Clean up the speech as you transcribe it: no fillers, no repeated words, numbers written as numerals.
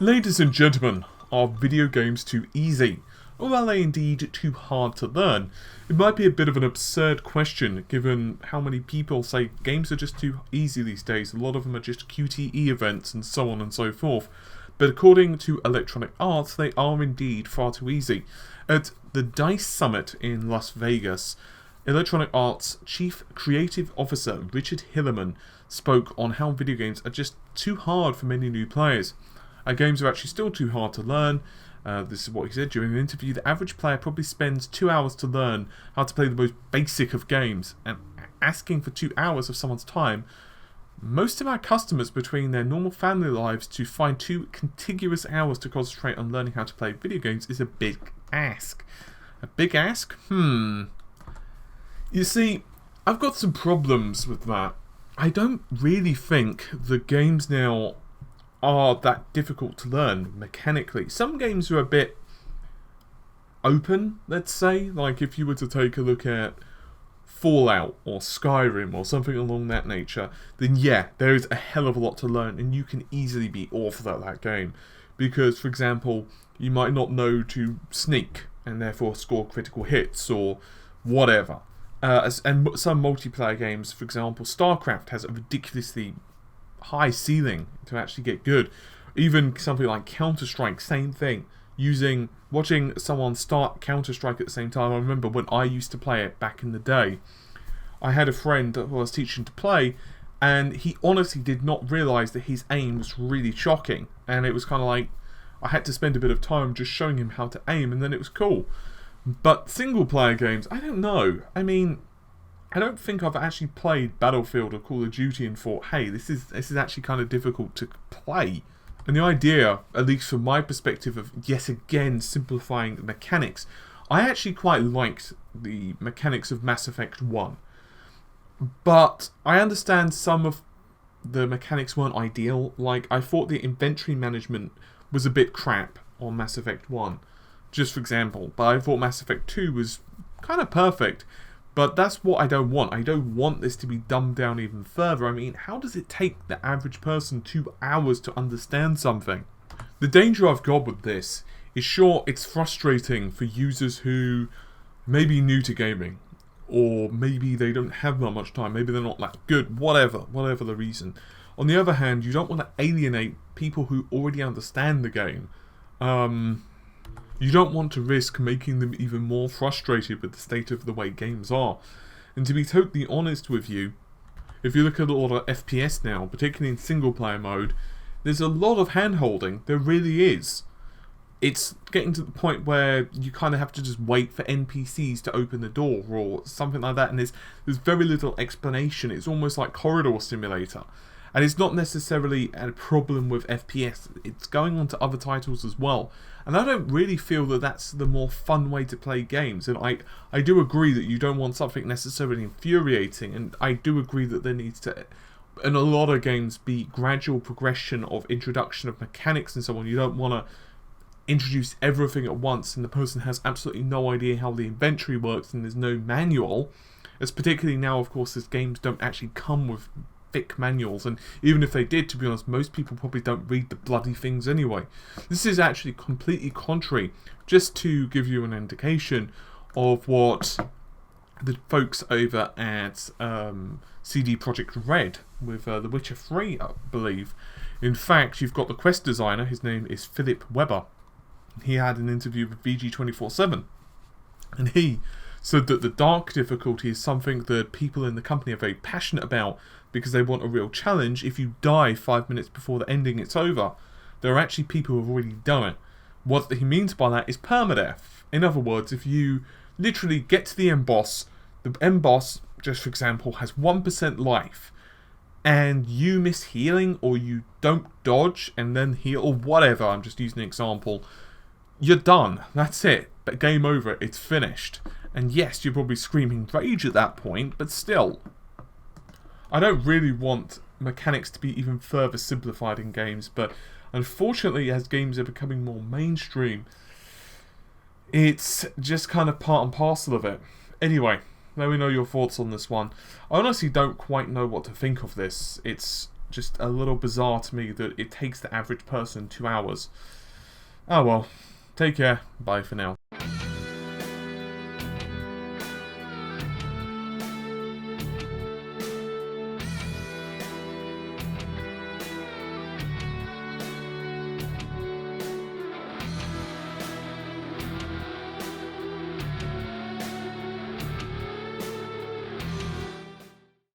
Ladies and gentlemen, are video games too easy? Or are they indeed too hard to learn? It might be a bit of an absurd question given how many people say games are just too easy these days. A lot of them are just QTE events and so on and so forth. But according to Electronic Arts, they are indeed far too easy. At the DICE Summit in Las Vegas, Electronic Arts Chief Creative Officer Richard Hilleman spoke on how video games are just too hard for many new players. Games are actually still too hard to learn. This is what he said during an interview. The average player probably spends 2 hours to learn how to play the most basic of games, and asking for 2 hours of someone's time. Most of our customers between their normal family lives to find 2 contiguous hours to concentrate on learning how to play video games is a big ask. A big ask? You see, I've got some problems with that. I don't really think the games now are that difficult to learn mechanically. Some games are a bit open, let's say. Like if you were to take a look at Fallout or Skyrim or something along that nature, then yeah, there is a hell of a lot to learn and you can easily be awful at that game. Because, for example, you might not know to sneak and therefore score critical hits or whatever. And some multiplayer games, for example, StarCraft has a ridiculously high ceiling to actually get good. Even something like Counter-Strike, same thing. Watching someone start Counter-Strike at the same time. I remember when I used to play it back in the day, I had a friend who I was teaching to play, and he honestly did not realise that his aim was really shocking. And it was kind of like, I had to spend a bit of time just showing him how to aim, and then it was cool. But single-player games, I don't know. I mean, I don't think I've actually played Battlefield or Call of Duty and thought, hey, this is actually kind of difficult to play. And the idea, at least from my perspective of yet again simplifying the mechanics, I actually quite liked the mechanics of Mass Effect 1. But I understand some of the mechanics weren't ideal. Like, I thought the inventory management was a bit crap on Mass Effect 1, just for example. But I thought Mass Effect 2 was kind of perfect. But that's what I don't want. I don't want this to be dumbed down even further. I mean, how does it take the average person 2 hours to understand something? The danger I've got with this is, sure, it's frustrating for users who may be new to gaming, or maybe they don't have that much time, maybe they're not that good, whatever the reason. On the other hand, you don't want to alienate people who already understand the game. You don't want to risk making them even more frustrated with the state of the way games are. And to be totally honest with you, if you look at a lot of FPS now, particularly in single player mode, there's a lot of hand-holding. There really is. It's getting to the point where you kind of have to just wait for NPCs to open the door or something like that, and there's very little explanation. It's almost like Corridor Simulator. And it's not necessarily a problem with FPS, it's going on to other titles as well. And I don't really feel that that's the more fun way to play games. And I do agree that you don't want something necessarily infuriating, and I do agree that there needs to, in a lot of games, be gradual progression of introduction of mechanics and so on. You don't want to introduce everything at once and the person has absolutely no idea how the inventory works and there's no manual. As particularly now, of course, as games don't actually come with thick manuals, and even if they did, to be honest, most people probably don't read the bloody things anyway. This is actually completely contrary, just to give you an indication of what the folks over at CD Projekt Red with The Witcher 3, I believe. In fact, you've got the quest designer, his name is Philip Weber. He had an interview with VG247, and he said that the dark difficulty is something that people in the company are very passionate about because they want a real challenge. If you die 5 minutes before the ending, it's over. There are actually people who have already done it. What he means by that is permadeath. In other words, if you literally get to the end boss, just for example, has 1% life, and you miss healing, or you don't dodge and then heal, or whatever, I'm just using an example, you're done. That's it. But game over. It's finished. And yes, you're probably screaming rage at that point, but still, I don't really want mechanics to be even further simplified in games, but unfortunately, as games are becoming more mainstream, it's just kind of part and parcel of it. Anyway, let me know your thoughts on this one. I honestly don't quite know what to think of this. It's just a little bizarre to me that it takes the average person 2 hours. Oh well, take care, bye for now.